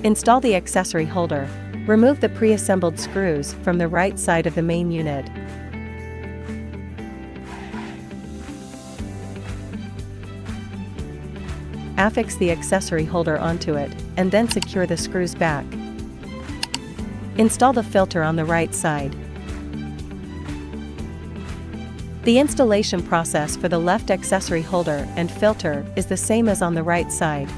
Install the accessory holder. Remove the pre-assembled screws from the right side of the main unit. Affix the accessory holder onto it, and then secure the screws back. Install the filter on the right side. The installation process for the left accessory holder and filter is the same as on the right side.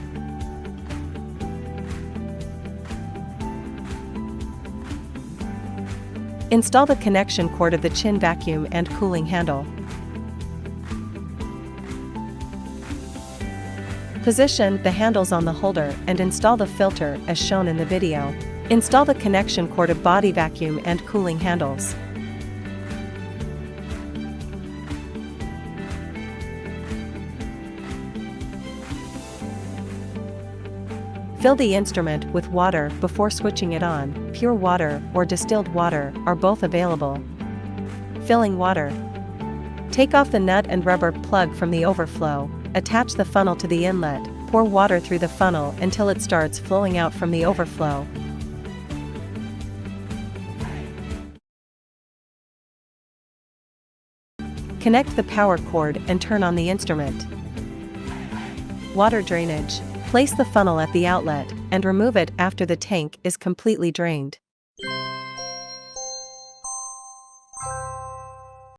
Install the connection cord of the chin vacuum and cooling handle. Position the handles on the holder and install the filter as shown in the video. Install the connection cord of body vacuum and cooling handles. Fill the instrument with water before switching it on. Pure water or distilled water are both available. Filling water. Take off the nut and rubber plug from the overflow. Attach the funnel to the inlet. Pour water through the funnel until it starts flowing out from the overflow. Connect the power cord and turn on the instrument. Water drainage. Place the funnel at the outlet and remove it after the tank is completely drained.